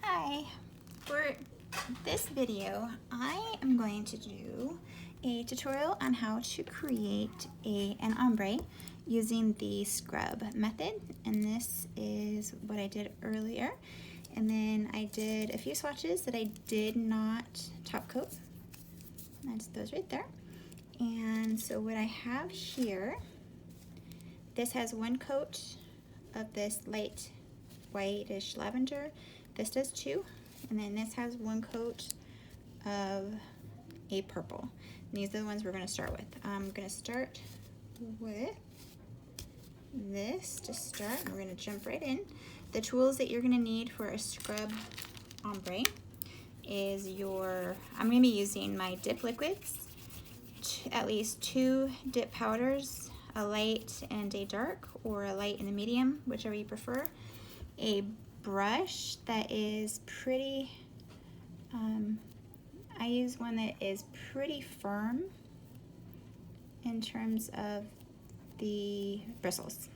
Hi, for this video I am going to do a tutorial on how to create an ombre using the scrub method, and this is what I did earlier. And then I did a few swatches that I did not top coat. That's those right there. And so what I have here, this has one coat of this light whitish lavender. This does two, and then this has one coat of a purple. And these are the ones we're going to start with. I'm going to start with this to start, and we're going to jump right in. The tools that you're going to need for a scrub ombre is I'm going to be using my dip liquids, at least 2 dip powders, a light and a dark, or a light and a medium, whichever you prefer. A brush that is pretty, I use one that is pretty firm in terms of the bristles.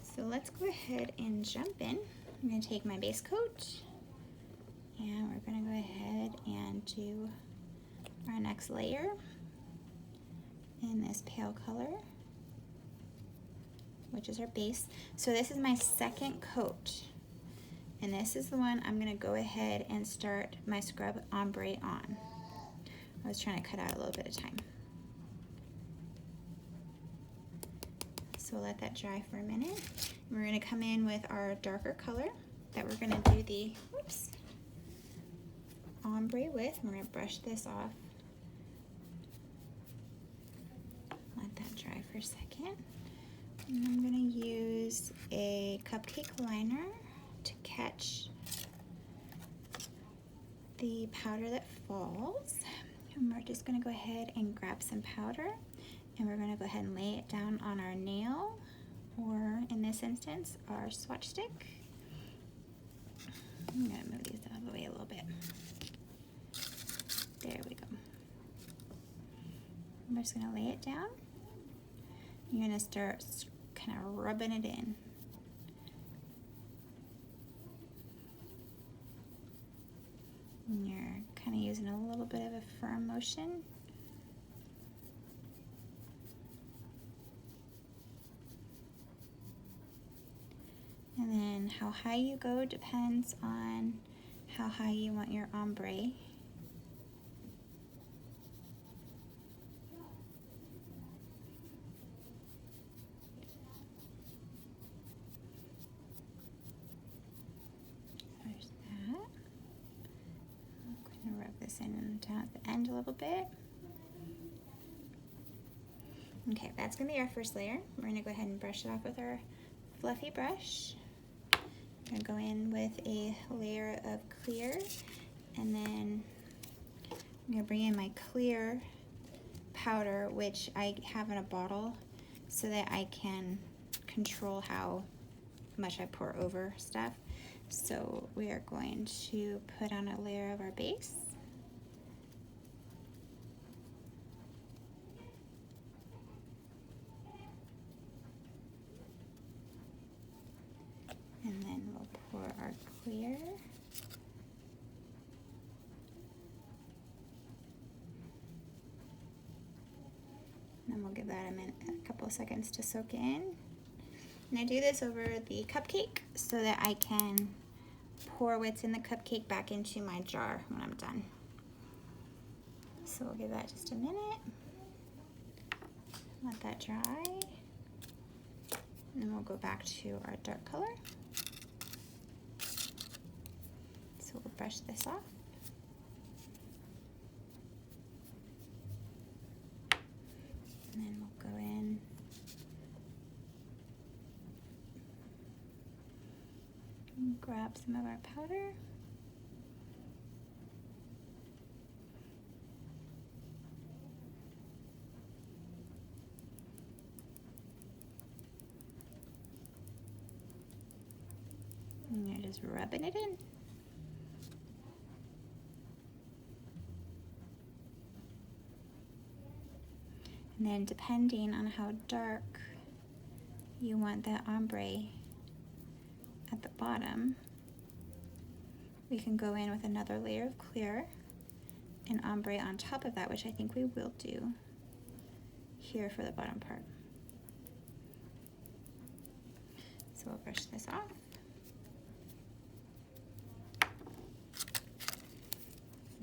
So let's go ahead and jump in. I'm going to take my base coat and we're going to go ahead and do our next layer in this pale color, which is our base. So this is my second coat, and this is the one I'm gonna go ahead and start my scrub ombre on. I was trying to cut out a little bit of time. So we'll let that dry for a minute. And we're gonna come in with our darker color that we're gonna do the ombre with. We're gonna brush this off. Let that dry for a second. And I'm going to use a cupcake liner to catch the powder that falls. And we're just going to go ahead and grab some powder, and we're going to go ahead and lay it down on our nail, or in this instance, our swatch stick. I'm going to move these out of the way a little bit. There we go. I'm just going to lay it down. You're going to start kind of rubbing it in. And you're kind of using a little bit of a firm motion. And then how high you go depends on how high you want your ombre. In and down at the end a little bit. Okay, that's gonna be our first layer. We're gonna go ahead and brush it off with our fluffy brush. I'm gonna go in with a layer of clear, and then I'm gonna bring in my clear powder, which I have in a bottle so that I can control how much I pour over stuff. So we are going to put on a layer of our base. And then we'll pour our clear. And then we'll give that a couple of seconds to soak in. And I do this over the cupcake so that I can pour what's in the cupcake back into my jar when I'm done. So we'll give that just a minute. Let that dry. And then we'll go back to our dark color. So we'll brush this off. And then we'll go in and grab some of our powder. And you're just rubbing it in. And then depending on how dark you want that ombre at the bottom, we can go in with another layer of clear and ombre on top of that, which I think we will do here for the bottom part. So we'll brush this off.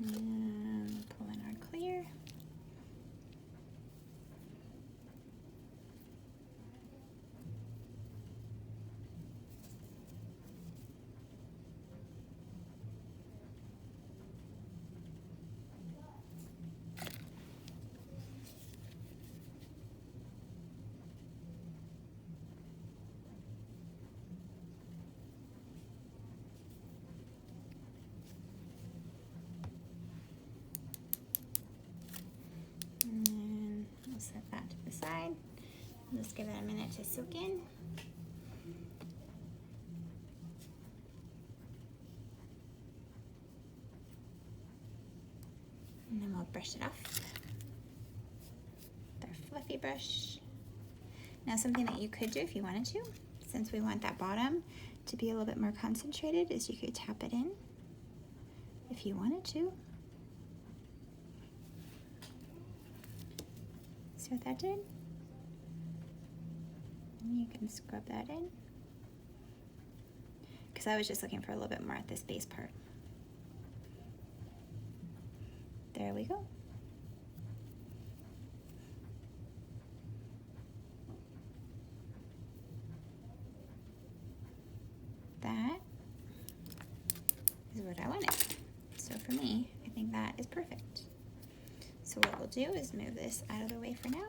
And pull in our clear. Set that to the side. Just give it a minute to soak in. And then we'll brush it off with our fluffy brush. Now something that you could do if you wanted to, since we want that bottom to be a little bit more concentrated, is you could tap it in if you wanted to. See what that did? And you can scrub that in. Because I was just looking for a little bit more at this base part. There we go. That is what I wanted. So for me, I think that is perfect. So what we'll do is move this out of the way for now.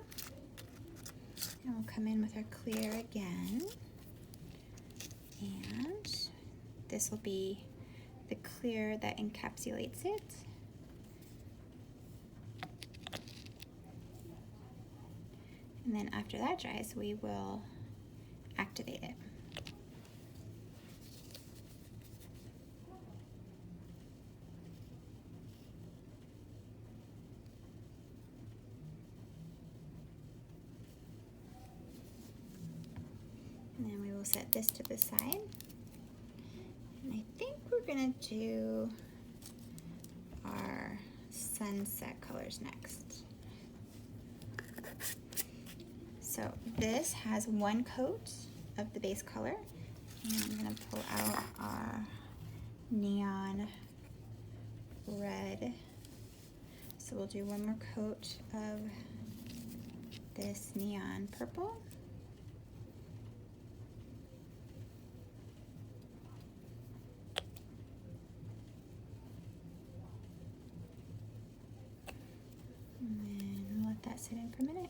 And we'll come in with our clear again. And this will be the clear that encapsulates it. And then after that dries, we will activate it. And then we will set this to the side. And I think we're gonna do our sunset colors next. So this has one coat of the base color. And I'm gonna pull out our neon red. So we'll do one more coat of this neon purple. That sit in for a minute.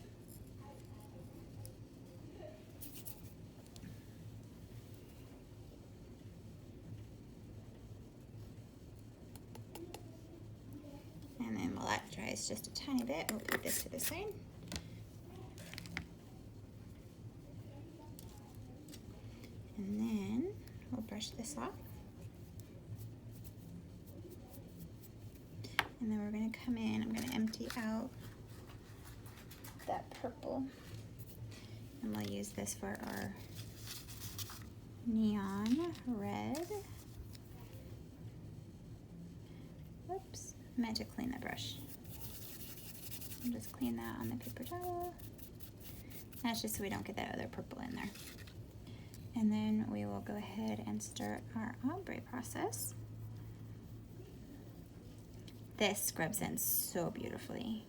And then while that dries just a tiny bit, we'll put this to the side. And then we'll brush this off. And then we're going to come in, I'm going to empty out that purple, and we'll use this for our neon red. Whoops, I meant to clean the brush. I'll just clean that on the paper towel. That's just so we don't get that other purple in there. And then we will go ahead and start our ombre process. This scrubs in so beautifully.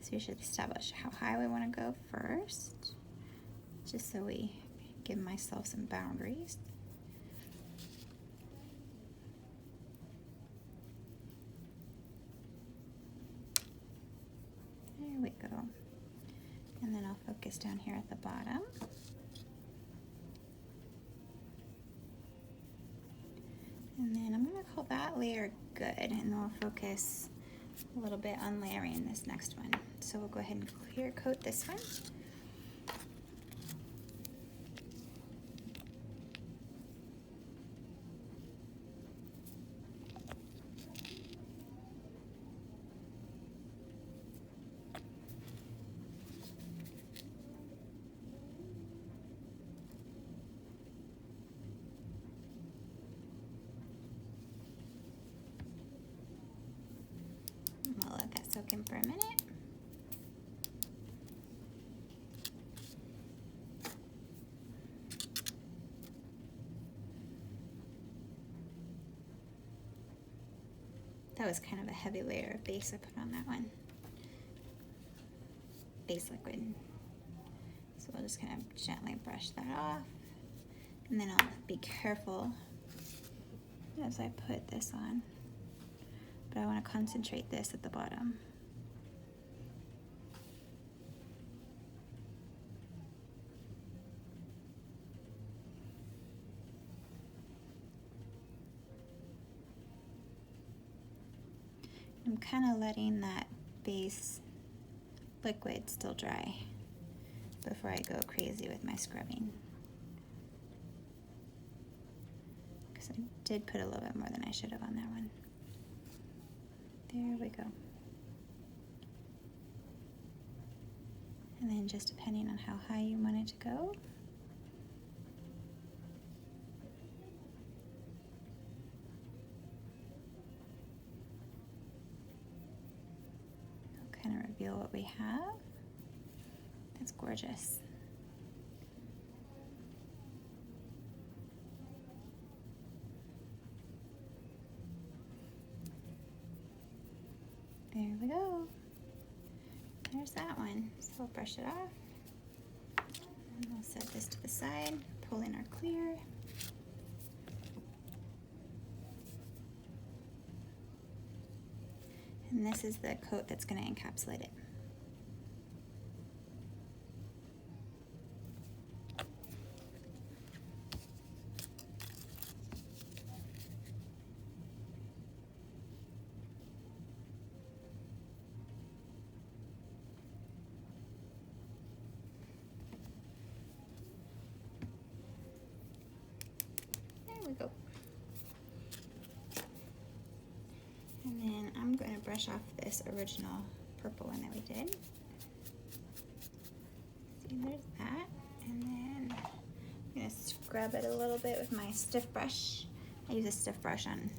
So we should establish how high we want to go first, just so we give myself some boundaries. There we go. And then I'll focus down here at the bottom. And then I'm going to call that layer good, and then we'll focus a little bit on layering this next one. So we'll go ahead and clear coat this one. for a minute. That was kind of a heavy layer of base I put on that one. Base liquid. So we'll just kind of gently brush that off. And then I'll be careful as I put this on. But I want to concentrate this at the bottom. I'm kind of letting that base liquid still dry before I go crazy with my scrubbing. Because I did put a little bit more than I should have on that one. There we go. And then just depending on how high you want it to go, kind of reveal what we have. That's gorgeous. There we go. There's that one. So we'll brush it off. And we'll set this to the side, pull in our clear. And this is the coat that's going to encapsulate it. There we go. And then I'm going to brush off this original purple one that we did. See, there's that. And then I'm going to scrub it a little bit with my stiff brush. I use a stiff brush on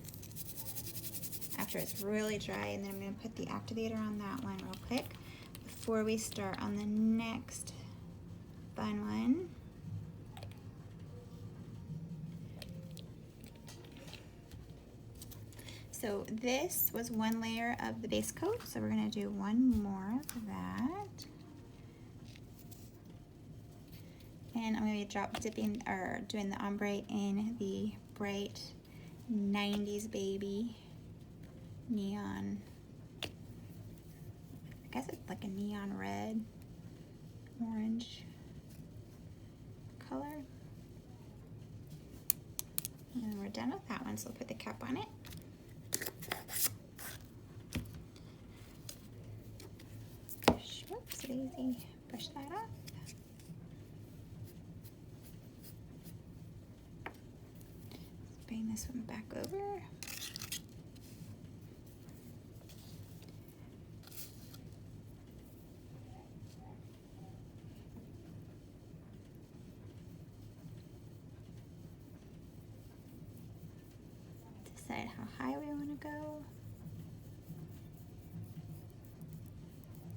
after it's really dry, and then I'm going to put the activator on that one real quick before we start on the next fun one. So this was one layer of the base coat, so we're going to do one more of that. And I'm going to be drop dipping or doing the ombre in the bright 90s baby neon. I guess it's like a neon red, orange color. And then we're done with that one, so we'll put the cap on it. Whoops, daisy. Brush that off. Let's bring this one back over. Decide how high we want to go.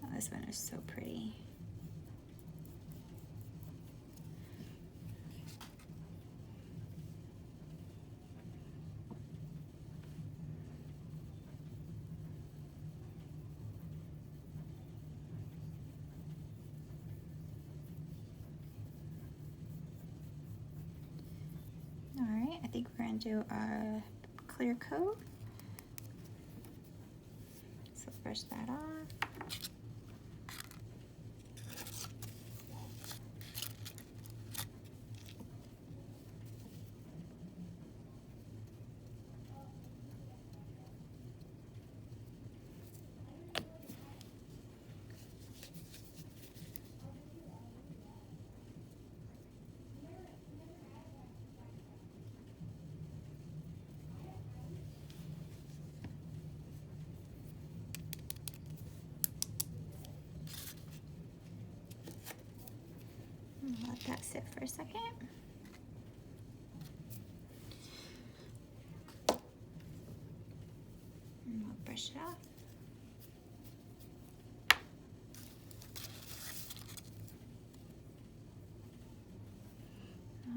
Oh, this one is so pretty. All right, I think we're going to do our clear coat. So brush that off. Let that sit for a second. And we'll brush it off.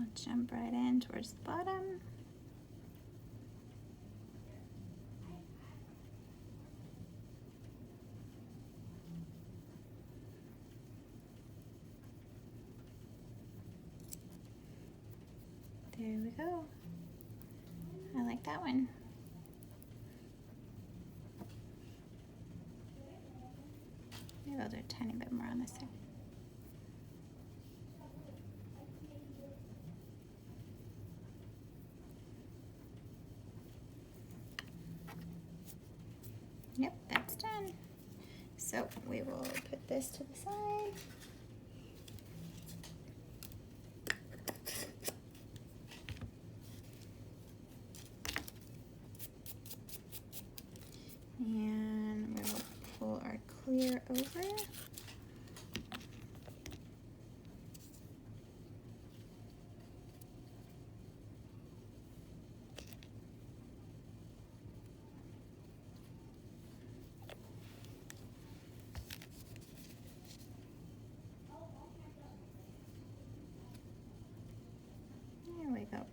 I'll jump right in towards the bottom. There we go. I like that one. Maybe I'll do a tiny bit more on this side. Yep, that's done. So we will put this to the side. And we will pull our clear over. There we go.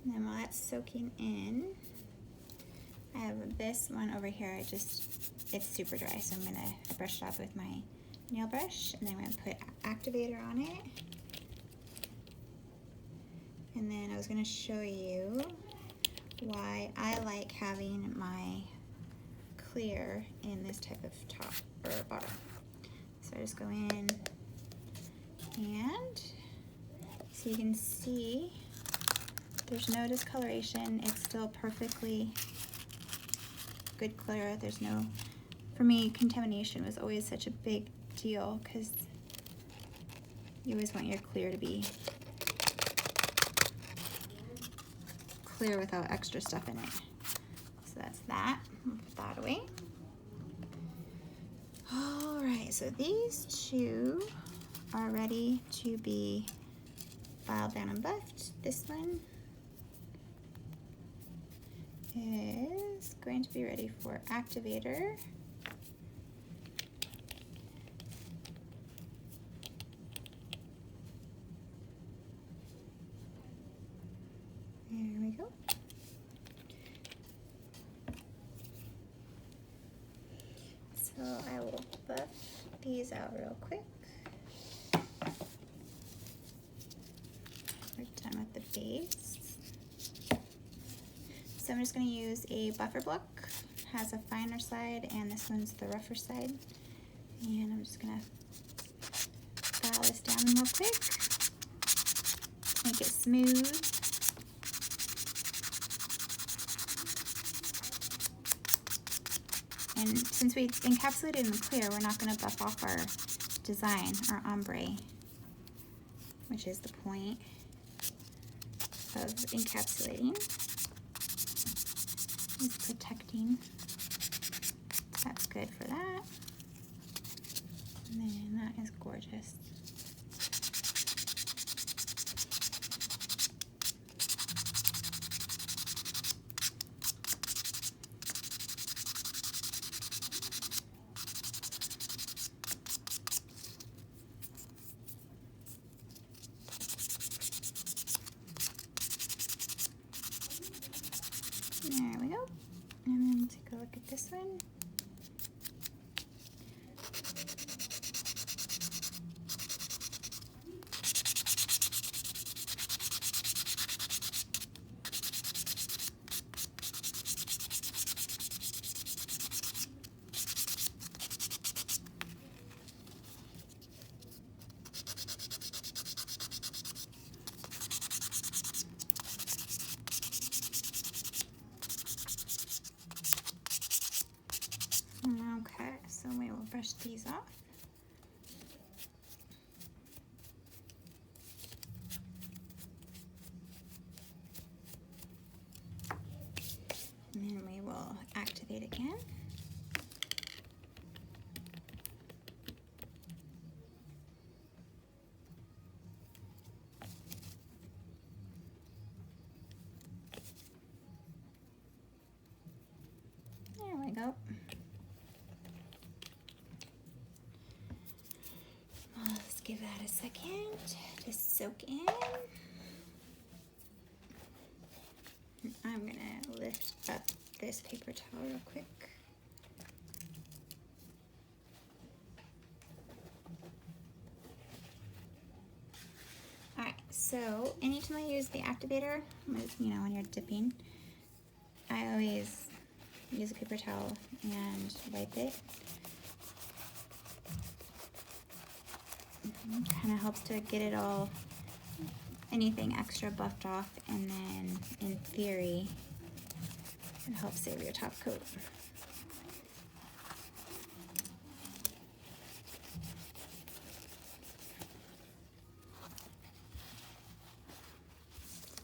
And then while that's soaking in, I have this one over here. It's super dry, so I'm gonna brush it off with my nail brush, and then I'm gonna put activator on it. And then I was gonna show you why I like having my clear in this type of top or bottom. So I just go in, and so you can see there's no discoloration. It's still perfectly good clear. There's no, for me, contamination was always such a big deal because you always want your clear to be clear without extra stuff in it. So that's that. I'll put that away. All right, so these two are ready to be filed down and buffed. This one is going to be ready for activator. There we go. So I will buff these out real quick. We're done with the base. So I'm just going to use a buffer block. It has a finer side and this one's the rougher side. And I'm just going to file this down real quick. Make it smooth. And since we encapsulated in the clear, we're not going to buff off our design, our ombre, which is the point of encapsulating. Is protecting. That's good for that. And then that is gorgeous. There we go. And then take a look at this one. give that a second to soak in. I'm gonna lift up this paper towel real quick. Alright, so anytime I use the activator, when you're dipping, I always use a paper towel and wipe it. Kind of helps to get it all, anything extra buffed off, and then in theory it helps save your top coat.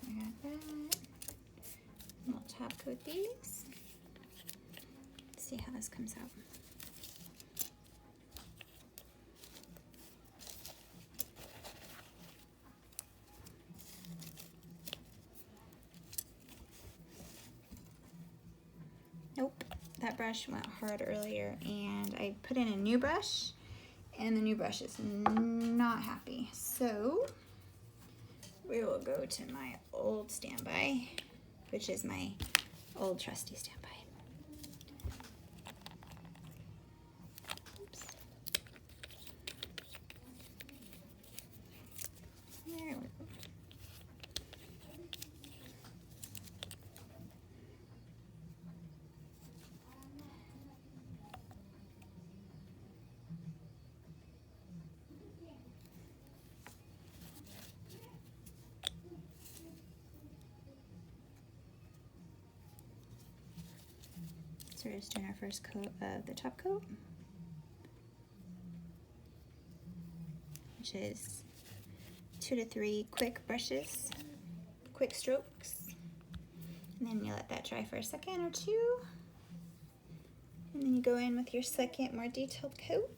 I got that. We'll top coat these. See how this comes out. Nope, that brush went hard earlier, and I put in a new brush, and the new brush is not happy. So we will go to my old standby, which is my old trusty standby. Oops. There we go. So we're just doing our first coat of the top coat, which is 2 to 3 quick brushes, quick strokes, and then you let that dry for a second or two, and then you go in with your second, more detailed coat.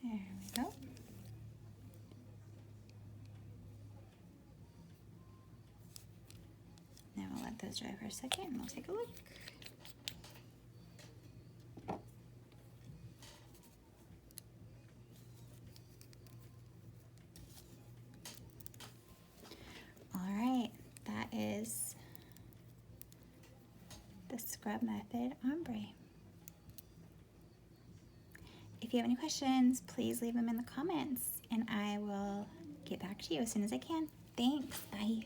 There we go. Then we'll let those dry for a second and we'll take a look. All right, that is the scrub method ombre. If you have any questions, please leave them in the comments and I will get back to you as soon as I can. Thanks, bye.